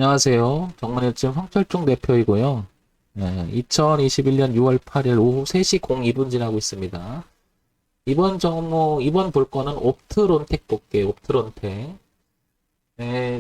안녕하세요. 정만일증 황철종 대표이고요. 2021년 6월 8일 오후 3시 02분 지나고 있습니다. 이번 볼 거는 옵트론텍 볼게요. 옵트론텍.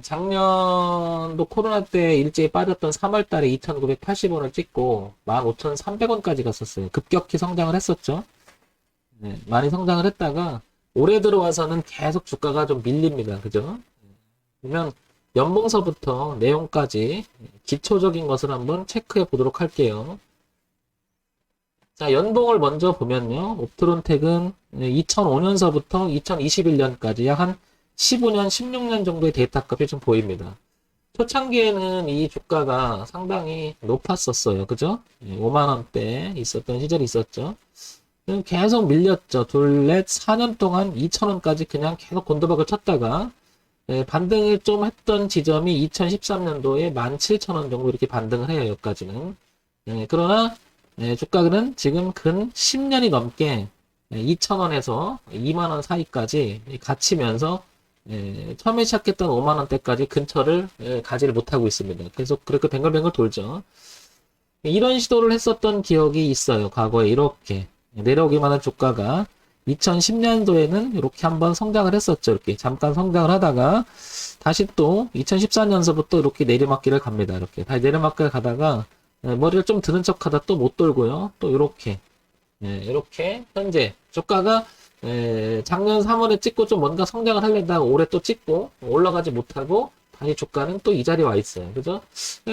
작년도 코로나 때 일제히 빠졌던 3월 달에 2,980원을 찍고 15,300원까지 갔었어요. 급격히 성장을 했었죠. 많이 성장을 했다가 올해 들어와서는 계속 주가가 좀 밀립니다. 그죠? 그러면 연봉서부터 내용까지 기초적인 것을 한번 체크해 보도록 할게요. 자, 연봉을 먼저 보면요. 옵트론텍은 2005년서부터 2021년까지 약 한 15년, 16년 정도의 데이터 값이 좀 보입니다. 초창기에는 이 주가가 상당히 높았었어요. 그죠? 5만원대 있었던 시절이 있었죠. 계속 밀렸죠. 둘, 넷, 4년 동안 2,000원까지 그냥 계속 곤두박을 쳤다가 반등을 좀 했던 지점이 2013년도에 17,000원 정도 이렇게 반등을 해요. 여기까지는. 그러나 주가는 지금 근 10년이 넘게 2,000원에서 2만원 사이까지 갇히면서 처음에 시작했던 5만원대까지 근처를 가지를 못하고 있습니다. 계속 그렇게 뱅글뱅글 돌죠. 이런 시도를 했었던 기억이 있어요. 과거에 이렇게 내려오기만 한 주가가 2010년도에는 이렇게 한번 성장을 했었죠. 이렇게 잠깐 성장을 하다가 다시 또 2014년서부터 이렇게 내리막길을 갑니다. 이렇게 다시 내리막길을 가다가 머리를 좀 드는 척 하다 또 못 돌고요. 또 이렇게 이렇게 현재 주가가 작년 3월에 찍고 좀 뭔가 성장을 하려다가 올해 또 찍고 올라가지 못하고 다시 주가는 또 이 자리에 와 있어요. 그죠?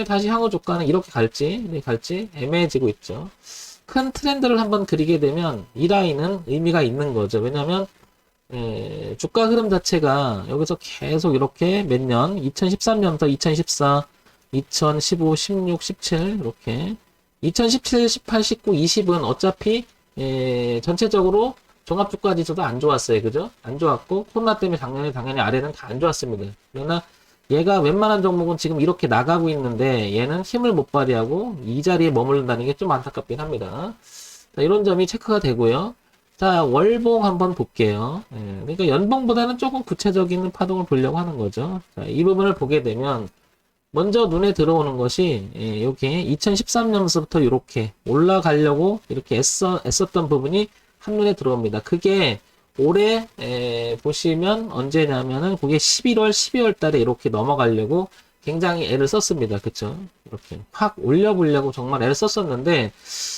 다시 향후 주가는 이렇게 갈지 애매해지고 있죠. 큰 트렌드를 한번 그리게 되면 이 라인은 의미가 있는 거죠. 왜냐하면 주가 흐름 자체가 여기서 계속 이렇게 몇 년, 2013년부터 2014, 2015, 16, 17 이렇게 2017, 18, 19, 20은 어차피 전체적으로 종합주가지수도 안 좋았어요. 그죠? 안 좋았고 코로나 때문에 작년에 당연히 아래는 다 안 좋았습니다. 그러나 얘가 웬만한 종목은 지금 이렇게 나가고 있는데 얘는 힘을 못 발휘하고 이 자리에 머무른다는 게 좀 안타깝긴 합니다. 자, 이런 점이 체크가 되고요. 자, 월봉 한번 볼게요. 그러니까 연봉보다는 조금 구체적인 파동을 보려고 하는 거죠. 자, 이 부분을 보게 되면 먼저 눈에 들어오는 것이 여기 2013년부터 이렇게 올라가려고 이렇게 애썼던 부분이 한눈에 들어옵니다. 그게 올해 보시면 언제냐면은 그게 11월, 12월 달에 이렇게 넘어가려고 굉장히 애를 썼습니다. 그쵸? 이렇게 확 올려보려고 정말 애를 썼었는데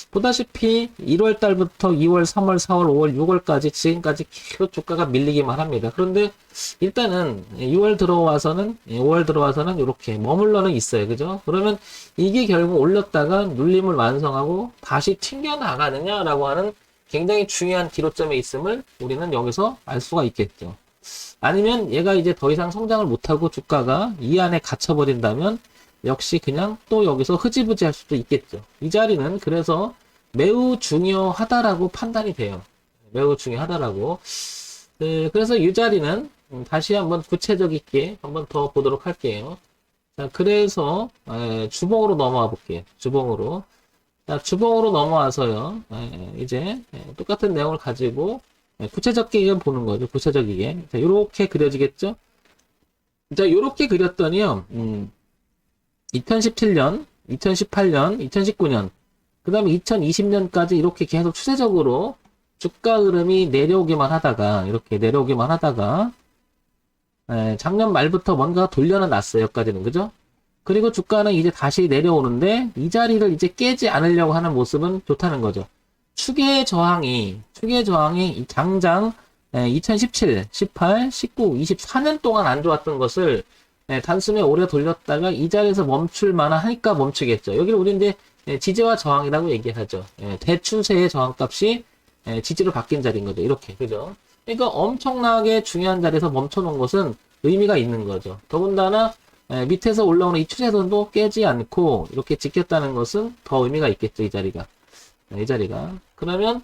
보다시피 1월 달부터 2월, 3월, 4월, 5월, 6월까지 지금까지 계속 주가가 밀리기만 합니다. 그런데 일단은 6월 들어와서는 5월 들어와서는 이렇게 머물러는 있어요. 그죠? 그러면 이게 결국 올렸다가 눌림을 완성하고 다시 튕겨 나가느냐라고 하는 굉장히 중요한 기로점에 있음을 우리는 여기서 알 수가 있겠죠. 아니면 얘가 이제 더 이상 성장을 못하고 주가가 이 안에 갇혀버린다면 역시 그냥 또 여기서 흐지부지 할 수도 있겠죠. 이 자리는 그래서 매우 중요하다라고 판단이 돼요. 매우 중요하다라고. 그래서 이 자리는 다시 한번 구체적이게 한번 더 보도록 할게요. 자, 그래서 주봉으로 넘어와 볼게요. 주봉으로. 자, 주봉으로 넘어와서요. 이제 똑같은 내용을 가지고 구체적이게 보는 거죠. 구체적이게. 자, 요렇게 그려지겠죠? 자, 요렇게 그렸더니요. 2017년, 2018년, 2019년, 그 다음에 2020년까지 이렇게 계속 추세적으로 주가 흐름이 내려오기만 하다가, 이렇게 내려오기만 하다가, 작년 말부터 뭔가 돌려는 놨어요. 여기까지는. 그죠? 그리고 주가는 이제 다시 내려오는데 이 자리를 이제 깨지 않으려고 하는 모습은 좋다는 거죠. 추계 저항이 장장 2017, 18, 19, 24년 동안 안 좋았던 것을 단숨에 오래 돌렸다가 이 자리에서 멈출 만한 하니까 멈추겠죠. 여기를 우리 이제 지지와 저항이라고 얘기하죠. 대추세의 저항값이 지지로 바뀐 자리인 거죠. 이렇게. 그죠? 그러니까 엄청나게 중요한 자리에서 멈춰놓은 것은 의미가 있는 거죠. 더군다나 밑에서 올라오는 이 추세선도 깨지 않고 이렇게 지켰다는 것은 더 의미가 있겠죠. 이 자리가. 그러면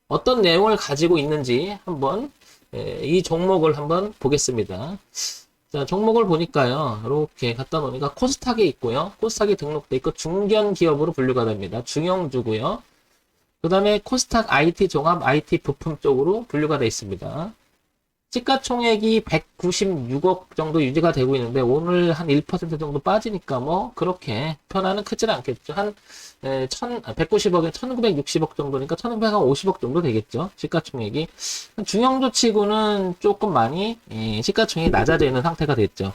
어떤 내용을 가지고 있는지 한번 이 종목을 한번 보겠습니다. 자, 종목을 보니까요. 이렇게 갖다 놓으니까 코스닥에 있고요. 코스닥에 등록돼 있고 중견 기업으로 분류가 됩니다. 중형주고요. 그 다음에 코스닥 IT 종합 IT 부품 쪽으로 분류가 되어 있습니다. 시가총액이 196억 정도 유지가 되고 있는데 오늘 한 1% 정도 빠지니까 뭐 그렇게 변화는 크진 않겠죠. 한 190억에 1960억 정도니까 1950억 정도 되겠죠. 시가총액이. 중형조치고는 조금 많이 시가총액이 낮아져 있는 상태가 됐죠.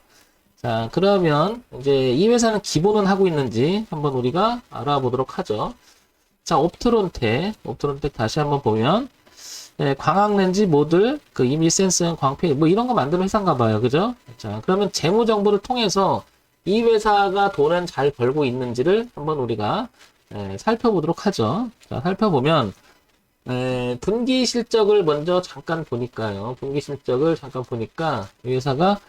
자, 그러면 이제 이 회사는 기본은 하고 있는지 한번 우리가 알아보도록 하죠. 자, 옵트론텍 다시 한번 보면 광학렌즈 모듈, 그 이밀 센서형 광폐 뭐 이런 거 만드는 회사인가 봐요. 그죠? 자, 그러면 재무 정보를 통해서 이 회사가 돈은 잘 벌고 있는지를 한번 우리가 살펴보도록 하죠. 자, 살펴보면 분기 실적을 먼저 잠깐 보니까요. 분기 실적을 잠깐 보니까 이 회사가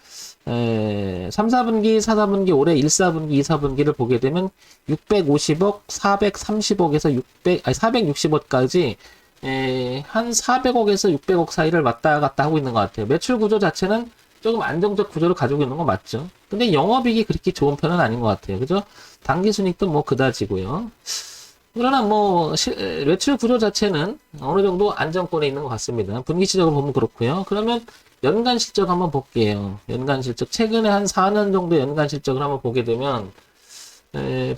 3, 4분기, 4, 4분기, 올해 1, 4분기, 2, 4분기를 보게 되면 650억, 430억에서 460억까지 한 400억에서 600억 사이를 왔다 갔다 하고 있는 것 같아요. 매출 구조 자체는 조금 안정적 구조를 가지고 있는 건 맞죠. 근데 영업이익이 그렇게 좋은 편은 아닌 것 같아요. 그죠? 당기순이익도 뭐 그다지고요. 그러나 뭐 매출 구조 자체는 어느 정도 안정권에 있는 것 같습니다. 분기 실적을 보면 그렇고요. 그러면 연간 실적 한번 볼게요. 연간 실적 최근에 한 4년 정도 연간 실적을 한번 보게 되면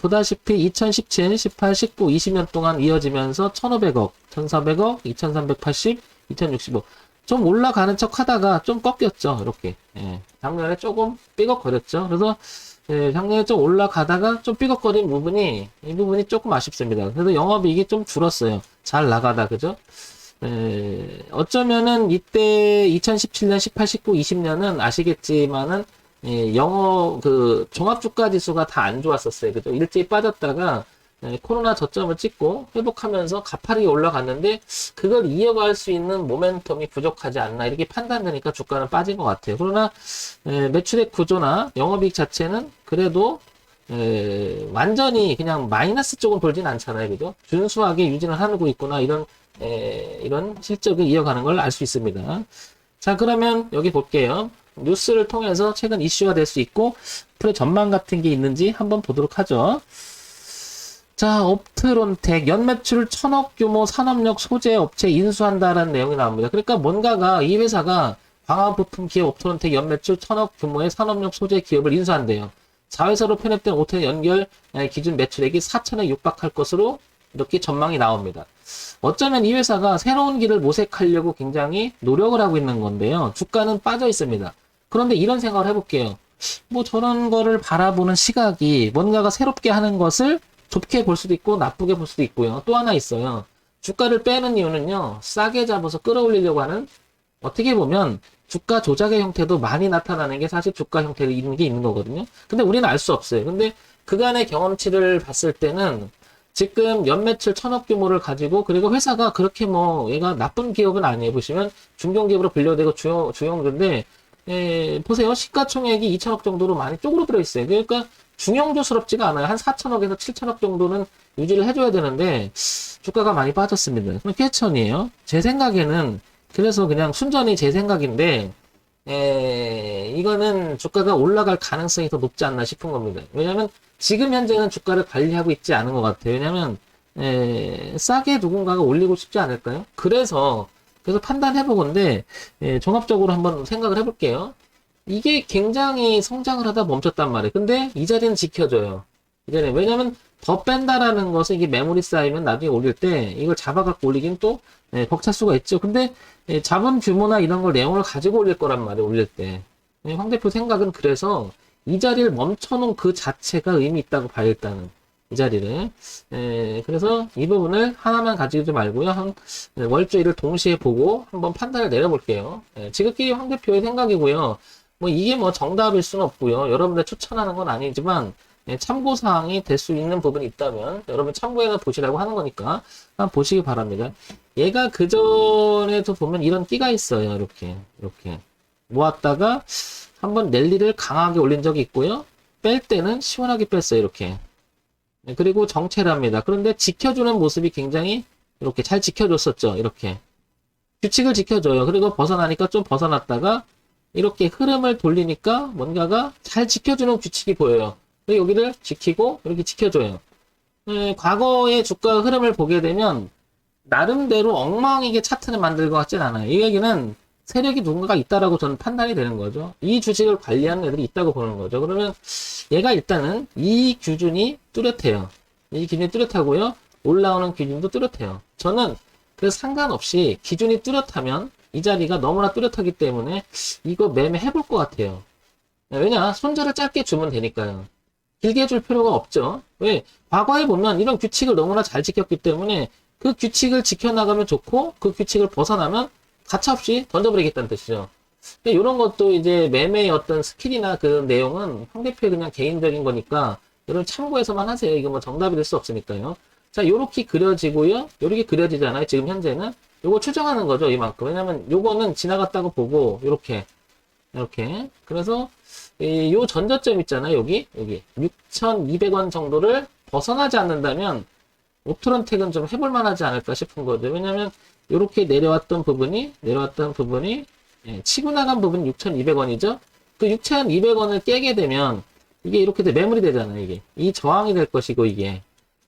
보다시피 2017, 18, 19, 20년 동안 이어지면서 1,500억, 1,400억, 2,380, 2,060억. 좀 올라가는 척 하다가 좀 꺾였죠. 이렇게. 작년에 조금 삐걱거렸죠. 그래서 작년에 좀 올라가다가 좀 삐걱거린 부분이, 이 부분이 조금 아쉽습니다. 그래서 영업이익이 좀 줄었어요. 잘 나가다, 그죠? 어쩌면은 이때 2017년, 18, 19, 20년은 아시겠지만은 종합주가 지수가 다 안 좋았었어요. 그죠? 일제히 빠졌다가 코로나 저점을 찍고 회복하면서 가파르게 올라갔는데 그걸 이어갈 수 있는 모멘텀이 부족하지 않나 이렇게 판단되니까 주가는 빠진 것 같아요. 그러나 매출액 구조나 영업이익 자체는 그래도 완전히 그냥 마이너스 쪽은 돌진 않잖아요. 그죠? 준수하게 유지는 하고 있구나 이런 실적을 이어가는 걸 알 수 있습니다. 자, 그러면 여기 볼게요. 뉴스를 통해서 최근 이슈가 될 수 있고 앞으로 전망 같은 게 있는지 한번 보도록 하죠. 자, 옵트론텍 연매출 1,000억 규모 산업력 소재 업체 인수한다라는 내용이 나옵니다. 그러니까 뭔가가 이 회사가 광화부품 기업 옵트론텍 연매출 1,000억 규모의 산업력 소재 기업을 인수한대요. 자회사로 편입된 옵트론 연결 기준 매출액이 4천에 육박할 것으로 이렇게 전망이 나옵니다. 어쩌면 이 회사가 새로운 길을 모색하려고 굉장히 노력을 하고 있는 건데요. 주가는 빠져 있습니다. 그런데 이런 생각을 해볼게요. 뭐 저런 거를 바라보는 시각이 뭔가가 새롭게 하는 것을 좋게 볼 수도 있고 나쁘게 볼 수도 있고요. 또 하나 있어요. 주가를 빼는 이유는요. 싸게 잡아서 끌어올리려고 하는 어떻게 보면 주가 조작의 형태도 많이 나타나는 게 사실 주가 형태로 있는 게 있는 거거든요. 근데 우리는 알 수 없어요. 근데 그간의 경험치를 봤을 때는 지금 연매출 1,000억 규모를 가지고 그리고 회사가 그렇게 뭐 얘가 나쁜 기업은 아니에요. 보시면 중견기업으로 분류되고 주형주인데 보세요. 시가총액이 2,000억 정도로 많이 쪼그라들어 있어요. 그러니까 중형주스럽지가 않아요. 한 4,000억에서 7,000억 정도는 유지를 해줘야 되는데 주가가 많이 빠졌습니다. 그럼 쾌천이에요. 제 생각에는 그래서 그냥 순전히 제 생각인데 이거는 주가가 올라갈 가능성이 더 높지 않나 싶은 겁니다. 왜냐하면 지금 현재는 주가를 관리하고 있지 않은 것 같아요. 왜냐하면 싸게 누군가가 올리고 싶지 않을까요? 그래서 판단해보건데 종합적으로 한번 생각을 해볼게요. 이게 굉장히 성장을 하다 멈췄단 말이에요. 근데 이 자리는 지켜줘요. 이 자리는. 왜냐면 더 뺀다라는 것은 이게 메모리 쌓이면 나중에 올릴 때 이걸 잡아갖고 올리긴 또 벅찰 수가 있죠. 근데 자본 규모나 이런 걸 내용을 가지고 올릴 거란 말이에요. 올릴 때. 황 대표 생각은 그래서 이 자리를 멈춰놓은 그 자체가 의미 있다고 봐요. 일단은. 이 자리를. 그래서 이 부분을 하나만 가지지 말고요. 한 월주일을 동시에 보고 한번 판단을 내려볼게요. 지극히 황 대표의 생각이고요. 뭐 이게 뭐 정답일 수는 없고요. 여러분들 추천하는 건 아니지만 참고사항이 될 수 있는 부분이 있다면 여러분 참고해서 보시라고 하는 거니까 한번 보시기 바랍니다. 얘가 그전에도 보면 이런 끼가 있어요. 이렇게 모았다가 한번 랠리를 강하게 올린 적이 있고요. 뺄 때는 시원하게 뺐어요. 이렇게. 그리고 정체를 합니다. 그런데 지켜주는 모습이 굉장히 이렇게 잘 지켜줬었죠. 이렇게. 규칙을 지켜줘요. 그리고 벗어나니까 좀 벗어났다가 이렇게 흐름을 돌리니까 뭔가가 잘 지켜주는 규칙이 보여요. 여기를 지키고 이렇게 지켜줘요. 과거의 주가 흐름을 보게 되면 나름대로 엉망이게 차트를 만들 것 같진 않아요. 이 얘기는 세력이 누군가가 있다라고 저는 판단이 되는 거죠. 이 주식을 관리하는 애들이 있다고 보는 거죠. 그러면 얘가 일단은 이 기준이 뚜렷해요. 이 기준이 뚜렷하고요. 올라오는 기준도 뚜렷해요. 저는 그래서 상관없이 기준이 뚜렷하면 이 자리가 너무나 뚜렷하기 때문에 이거 매매 해볼 것 같아요. 왜냐? 손절을 짧게 주면 되니까요. 길게 줄 필요가 없죠. 왜? 과거에 보면 이런 규칙을 너무나 잘 지켰기 때문에 그 규칙을 지켜나가면 좋고 그 규칙을 벗어나면 가차없이 던져버리겠다는 뜻이죠. 이런 것도 이제 매매의 어떤 스킬이나 그 내용은 황 대표의 그냥 개인적인 거니까 여러분 참고해서만 하세요. 이거 뭐 정답이 될 수 없으니까요. 자, 요렇게 그려지고요. 요렇게 그려지잖아요. 지금 현재는. 요거 추정하는 거죠. 이만큼. 왜냐면 요거는 지나갔다고 보고 요렇게. 그래서 요 전저점 있잖아요. 여기 6,200원 정도를 벗어나지 않는다면 옵트론텍은 좀 해볼 만하지 않을까 싶은 거죠. 왜냐면 이렇게 내려왔던 부분이 치고 나간 부분이 6,200원이죠. 그 6,200원을 깨게 되면 이게 이렇게 매물이 되잖아요. 이게 이 저항이 될 것이고 이게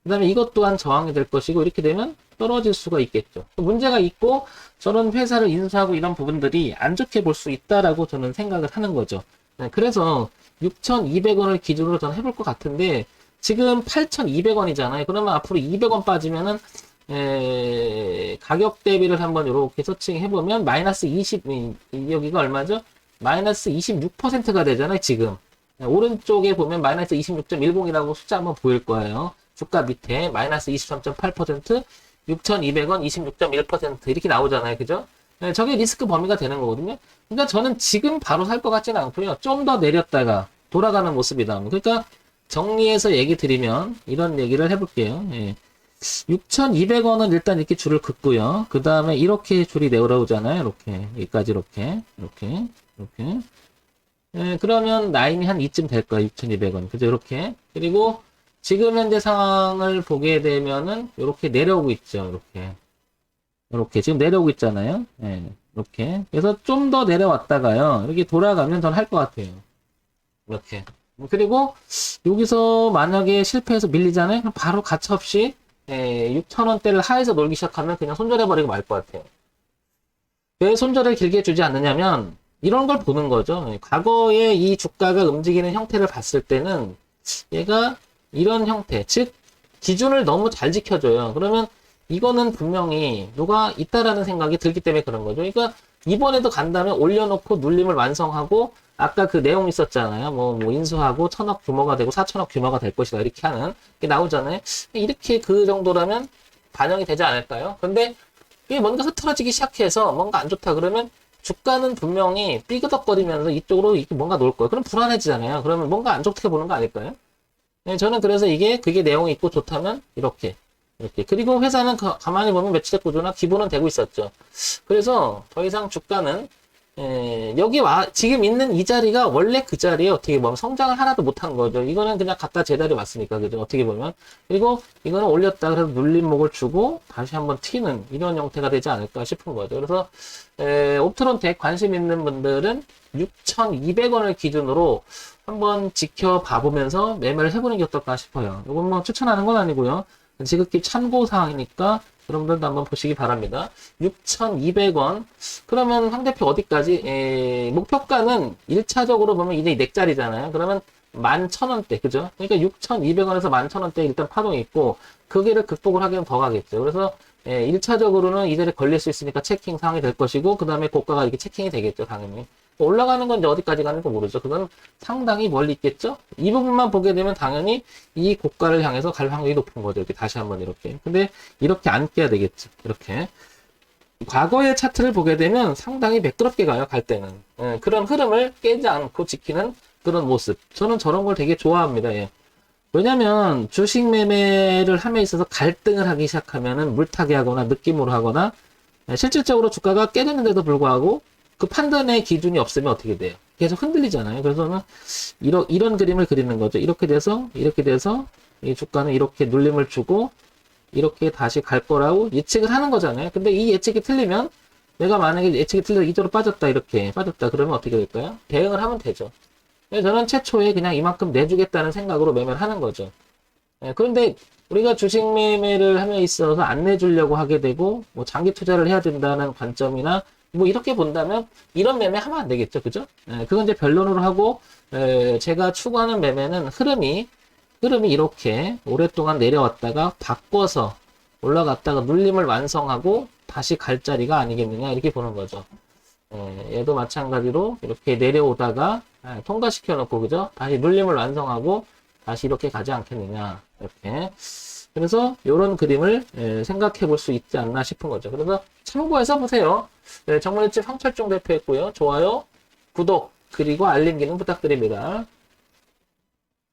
그 다음에 이것 또한 저항이 될 것이고 이렇게 되면 떨어질 수가 있겠죠. 문제가 있고 저런 회사를 인수하고 이런 부분들이 안 좋게 볼 수 있다라고 저는 생각을 하는 거죠. 그래서 6,200원을 기준으로 저는 해볼 것 같은데 지금 8,200원이잖아요. 그러면 앞으로 200원 빠지면은 가격 대비를 한번 이렇게 서칭해보면 마이너스 20 여기가 얼마죠? 마이너스 26%가 되잖아요. 지금 오른쪽에 보면 마이너스 26.10이라고 숫자 한번 보일 거예요. 주가 밑에 마이너스 23.8% 6,200원 26.1% 이렇게 나오잖아요. 그죠? 저게 리스크 범위가 되는 거거든요. 그러니까 저는 지금 바로 살 것 같지는 않고요. 좀 더 내렸다가 돌아가는 모습이다. 그러니까 정리해서 얘기 드리면 이런 얘기를 해볼게요. 6,200원은 일단 이렇게 줄을 긋고요. 그 다음에 이렇게 줄이 내려오잖아요. 이렇게 여기까지 이렇게. 그러면 라인이 한 이쯤 될 거예요. 6,200원. 그죠? 이렇게. 그리고 지금 현재 상황을 보게 되면은 이렇게 내려오고 있죠. 이렇게 지금 내려오고 있잖아요. 이렇게. 그래서 좀 더 내려왔다가요. 이렇게 돌아가면 전 할 것 같아요. 이렇게. 그리고 여기서 만약에 실패해서 밀리잖아요. 그럼 바로 가차없이 6,000원대를 하에서 놀기 시작하면 그냥 손절해버리고 말 것 같아요. 왜 손절을 길게 주지 않느냐면 이런 걸 보는 거죠. 과거에 이 주가가 움직이는 형태를 봤을 때는 얘가 이런 형태, 즉 기준을 너무 잘 지켜줘요. 그러면 이거는 분명히 누가 있다라는 생각이 들기 때문에 그런 거죠. 그러니까 이번에도 간다면 올려놓고 눌림을 완성하고 아까 그 내용 있었잖아요. 뭐 인수하고 1,000억 규모가 되고 4,000억 규모가 될 것이다. 이렇게 하는 게 나오잖아요. 이렇게 그 정도라면 반영이 되지 않을까요? 근데 이게 뭔가 흐트러지기 시작해서 뭔가 안 좋다 그러면 주가는 분명히 삐그덕거리면서 이쪽으로 뭔가 놓을 거예요. 그럼 불안해지잖아요. 그러면 뭔가 안 좋게 보는 거 아닐까요? 저는 그래서 그게 내용이 있고 좋다면 이렇게. 그리고 회사는 가만히 보면 매출액 구조나 기본은 되고 있었죠. 그래서 더 이상 주가는 여기 지금 있는 이 자리가 원래 그 자리에 어떻게 보면 성장을 하나도 못한 거죠. 이거는 그냥 갖다 제자리 맞으니까 그죠. 어떻게 보면. 그리고 이거는 올렸다 그래서 눌림목을 주고 다시 한번 튀는 이런 형태가 되지 않을까 싶은 거죠. 그래서 옵트론텍 관심 있는 분들은 6,200원을 기준으로 한번 지켜봐 보면서 매매를 해보는 게 어떨까 싶어요. 이건 뭐 추천하는 건 아니고요. 지극히 참고사항이니까 여러분들도 한번 보시기 바랍니다. 6,200원. 그러면 황 대표 어디까지? 목표가는 1차적으로 보면 이제 넥자리잖아요. 그러면 11,000원대. 그죠? 그러니까 6,200원에서 11,000원대 일단 파동이 있고, 그 길을 극복을 하기는 더 가겠죠. 그래서 1차적으로는 이 자리에 걸릴 수 있으니까 체킹 상황이 될 것이고, 그 다음에 고가가 이렇게 체킹이 되겠죠, 당연히. 올라가는 건 이제 어디까지 가는지 모르죠. 그건 상당히 멀리 있겠죠? 이 부분만 보게 되면 당연히 이 고가를 향해서 갈 확률이 높은 거죠. 이렇게 다시 한번 이렇게. 근데 이렇게 안 깨야 되겠죠. 이렇게. 과거의 차트를 보게 되면 상당히 매끄럽게 가요, 갈 때는. 그런 흐름을 깨지 않고 지키는 그런 모습. 저는 저런 걸 되게 좋아합니다. 예. 왜냐면 주식 매매를 함에 있어서 갈등을 하기 시작하면은 물타기 하거나 느낌으로 하거나 실질적으로 주가가 깨졌는데도 불구하고 그 판단의 기준이 없으면 어떻게 돼요? 계속 흔들리잖아요. 그래서는 이런 그림을 그리는 거죠. 이렇게 돼서 이 주가는 이렇게 눌림을 주고 이렇게 다시 갈 거라고 예측을 하는 거잖아요. 근데 이 예측이 틀리면 내가 만약에 예측이 틀려서 이쪽으로 빠졌다 이렇게 빠졌다 그러면 어떻게 될까요? 대응을 하면 되죠. 저는 최초에 그냥 이만큼 내주겠다는 생각으로 매매를 하는 거죠. 그런데 우리가 주식 매매를 함에 있어서 안 내주려고 하게 되고 뭐 장기 투자를 해야 된다는 관점이나 뭐 이렇게 본다면 이런 매매 하면 안 되겠죠, 그죠? 그건 이제 변론으로 하고 제가 추구하는 매매는 흐름이 이렇게 오랫동안 내려왔다가 바꿔서 올라갔다가 눌림을 완성하고 다시 갈 자리가 아니겠느냐 이렇게 보는 거죠. 얘도 마찬가지로 이렇게 내려오다가 통과시켜 놓고 그죠? 다시 눌림을 완성하고 다시 이렇게 가지 않겠느냐 이렇게. 그래서 이런 그림을 생각해 볼 수 있지 않나 싶은 거죠. 그래서 참고해서 보세요. 정말 일집 황철종 대표였고요. 좋아요, 구독, 그리고 알림 기능 부탁드립니다.